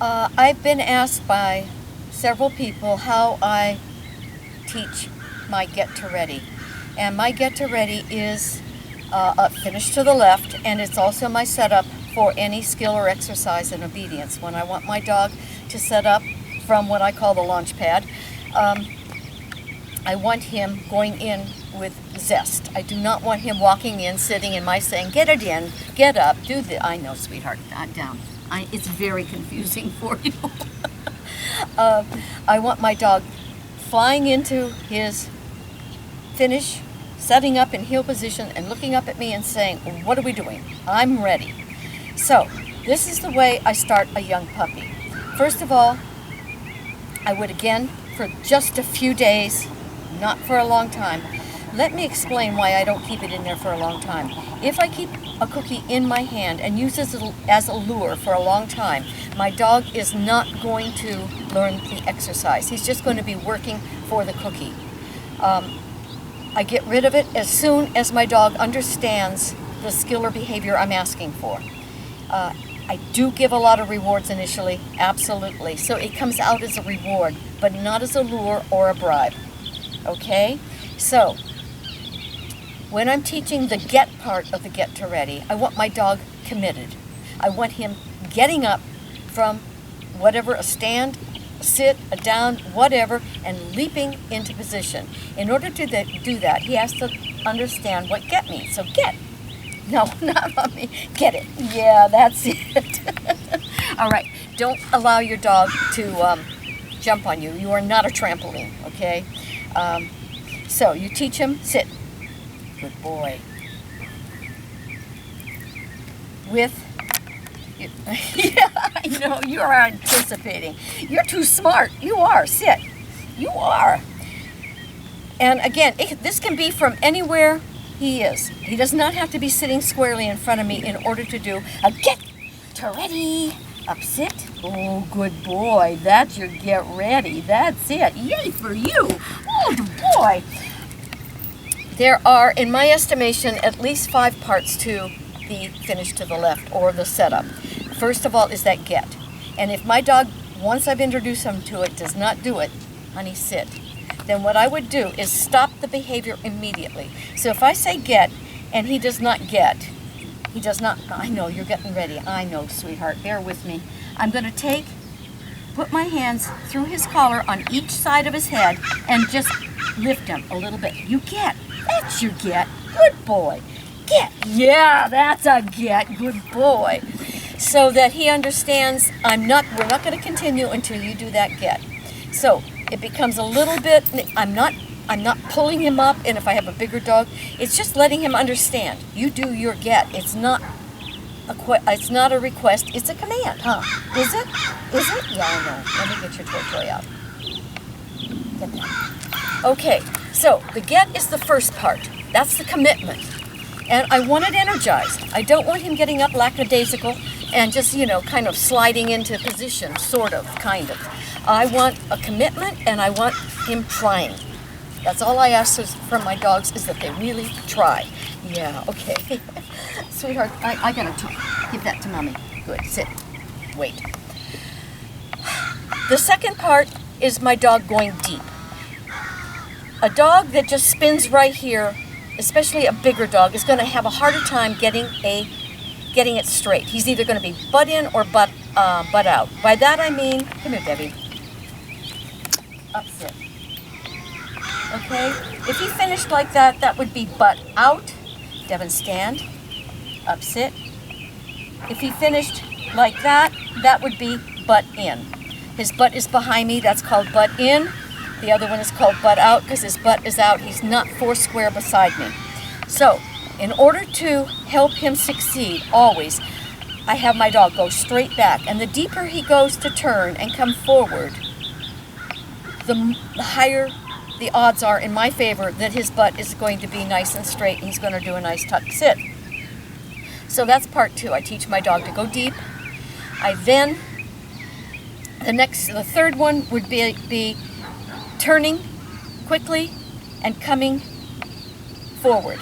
I've been asked by several people how I teach my get to ready. And my get to ready is a finish to the left, and it's also my setup for any skill or exercise in obedience. When I want my dog to set up from what I call the launch pad, I want him going in with zest. I do not want him walking in, sitting in my saying, get it in, get up, do the, I know, sweetheart, down. It's very confusing for you. I want my dog flying into his finish, setting up in heel position and looking up at me and saying, what are we doing? I'm ready. So this is the way I start a young puppy. First of all, I would again, for just a few days, not for a long time. Let me explain why I don't keep it in there for a long time. If I keep a cookie in my hand and use it as a lure for a long time, my dog is not going to learn the exercise. He's just going to be working for the cookie. I get rid of it as soon as my dog understands the skill or behavior I'm asking for. I do give a lot of rewards initially, absolutely. So it comes out as a reward, but not as a lure or a bribe. Okay? So, when I'm teaching the get part of the get to ready, I want my dog committed. I want him getting up from whatever, a stand, a sit, a down, whatever, and leaping into position. In order to do that, he has to understand what get means. So get. No, not on me. Get it. Yeah, that's it. All right. Don't allow your dog to jump on you. You are not a trampoline, okay? So you teach him, sit. Good boy. With, yeah, I know, you are anticipating. You're too smart. You are, sit. You are. And again, this can be from anywhere he is. He does not have to be sitting squarely in front of me in order to do a get to ready. Up, sit. Oh, good boy. That's your get ready. That's it. Yay for you. Oh, good boy. There are, in my estimation, at least 5 parts to the finish to the left or the setup. First of all is that get. And if my dog, once I've introduced him to it, does not do it, honey, sit. Then what I would do is stop the behavior immediately. So if I say get and he does not get, he does not, I know, you're getting ready. I know, sweetheart, bear with me. I'm going to put my hands through his collar on each side of his head and just lift him a little bit. You get. That's your get. Good boy. Get. Yeah, that's a get. Good boy. So that he understands we're not going to continue until you do that get. So it becomes a little bit, I'm not pulling him up, and if I have a bigger dog, it's just letting him understand. You do your get. It's not a request, it's a command, huh? Is it? Is it? Yeah, I know. Let me get your toy out. Get that. Okay, so the get is the first part. That's the commitment. And I want it energized. I don't want him getting up lackadaisical and just, kind of sliding into position, sort of, kind of. I want a commitment, and I want him trying. That's all I ask from my dogs, is that they really try. Yeah, okay. Sweetheart, I gotta give that to Mommy. Good, sit, wait. The second part is my dog going deep. A dog that just spins right here, especially a bigger dog, is gonna have a harder time getting it straight. He's either gonna be butt in or butt out. By that I mean, come here, Debbie. Up, sit. Okay? If he finished like that, that would be butt out. Devin, stand. Up, sit. If he finished like that, that would be butt in. His butt is behind me. That's called butt in. The other one is called butt out because his butt is out. He's not 4 square beside me. So, in order to help him succeed, always, I have my dog go straight back. And the deeper he goes to turn and come forward, the higher the odds are in my favor that his butt is going to be nice and straight and he's going to do a nice tuck sit. So that's part 2. I teach my dog to go deep. The third one would be turning quickly and coming forward.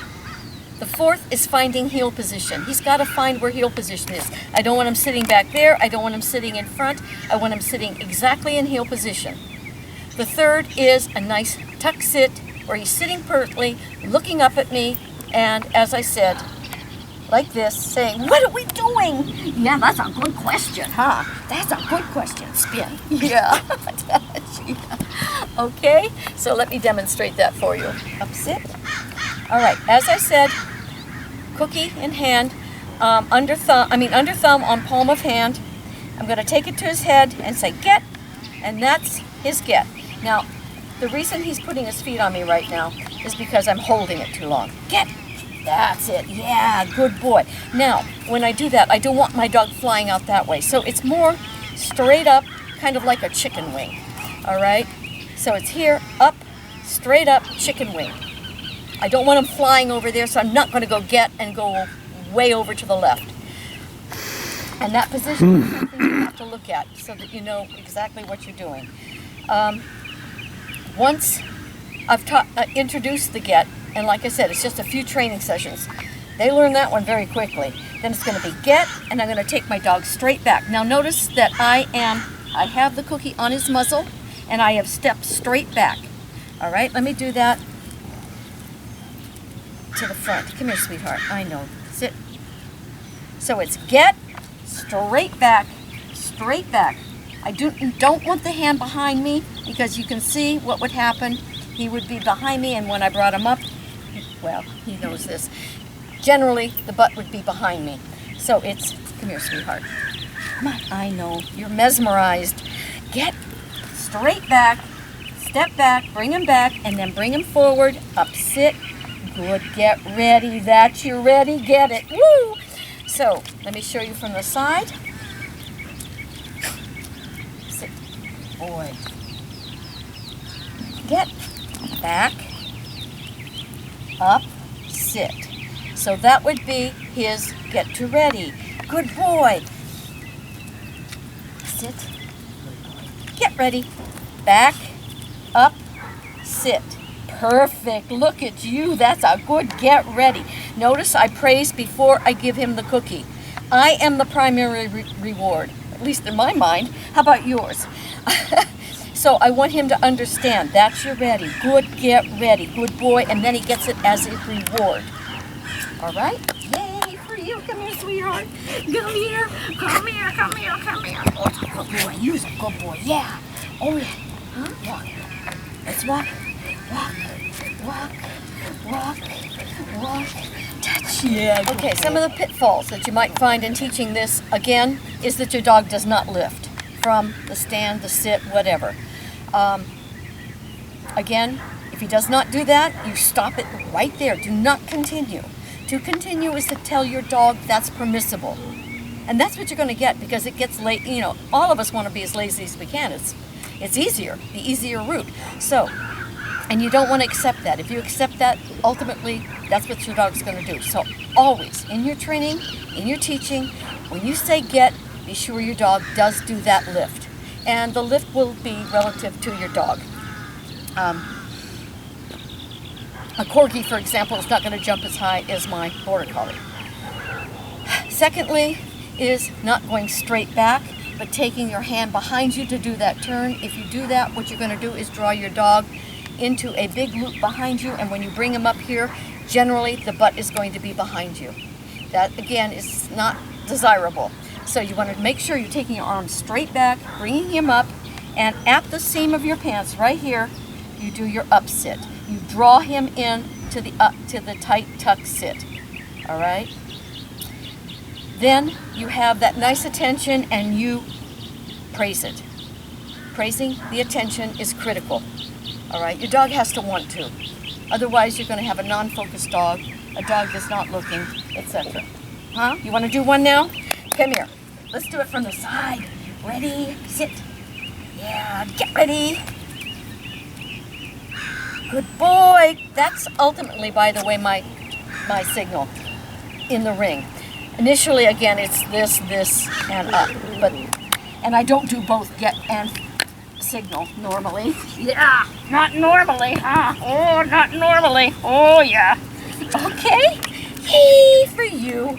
The fourth is finding heel position. He's got to find where heel position is. I don't want him sitting back there. I don't want him sitting in front. I want him sitting exactly in heel position. The third is a nice tuck sit where he's sitting pertly, looking up at me, and as I said, like this, saying, what are we doing? Yeah, that's a good question, huh? That's a good question, Spin. Yeah. Okay, so let me demonstrate that for you. Up sit. All right, as I said, cookie in hand, under thumb on palm of hand. I'm going to take it to his head and say, get, and that's his get. Now, the reason he's putting his feet on me right now is because I'm holding it too long. Get, that's it, yeah, good boy. Now, when I do that, I don't want my dog flying out that way, so it's more straight up, kind of like a chicken wing, all right? So it's here, up, straight up, chicken wing. I don't want him flying over there, so I'm not going to go get and go way over to the left. And that position is something you have to look at so that you know exactly what you're doing. Once I've introduced the get, and like I said, it's just a few training sessions, they learn that one very quickly. Then it's going to be get, and I'm going to take my dog straight back. Now notice that I have the cookie on his muzzle, and I have stepped straight back. All right, let me do that to the front. Come here, sweetheart. I know. Sit. So it's get, straight back, straight back. I don't want the hand behind me because you can see what would happen. He would be behind me, and when I brought him up, well, he knows this. Generally, the butt would be behind me. So it's, come here, sweetheart. Come on, I know, you're mesmerized. Get straight back, step back, bring him back, and then bring him forward, up, sit. Good, get ready, that's your ready, get it, woo! So, let me show you from the side. Sit, boy. Get, back, up, sit. So that would be his get to ready. Good boy. Sit, get ready, back, up, sit. Perfect, look at you, that's a good get ready. Notice I praise before I give him the cookie. I am the primary reward, at least in my mind. How about yours? So I want him to understand, that's your ready, good get ready, good boy, and then he gets it as his reward. All right, yay for you, come here sweetheart, come here, come here, come here, come here. Oh, it's a good boy, you're a good boy, yeah. Oh yeah, huh? Walk, let's walk. Walk, walk, walk, walk, touch. Yeah. Okay, some of the pitfalls that you might find in teaching this, again, is that your dog does not lift from the stand, the sit, whatever. Again, if he does not do that, you stop it right there. Do not continue. To continue is to tell your dog that's permissible. And that's what you're going to get because it gets late. You know, all of us want to be as lazy as we can. It's easier, the easier route. So, and you don't want to accept that. If you accept that, ultimately, that's what your dog's going to do. So always, in your training, in your teaching, when you say get, be sure your dog does do that lift. And the lift will be relative to your dog. A corgi, for example, is not going to jump as high as my border collie. Secondly, is not going straight back, but taking your hand behind you to do that turn. If you do that, what you're going to do is draw your dog into a big loop behind you, and when you bring him up here, generally the butt is going to be behind you. That, again, is not desirable. So you want to make sure you're taking your arms straight back, bringing him up, and at the seam of your pants, right here, you do your up sit. You draw him in to the tight tuck sit, all right? Then you have that nice attention and you praise it. Praising the attention is critical. All right, your dog has to want to. Otherwise, you're going to have a non-focused dog, a dog that's not looking, etc. Huh? You want to do one now? Come here. Let's do it from the side. Ready, sit. Yeah, get ready. Good boy. That's ultimately, by the way, my signal in the ring. Initially, again, it's this, and up. And I don't do both get and signal normally. Yeah, not normally, huh? Oh, not normally. Oh, yeah. Okay, Hey for you.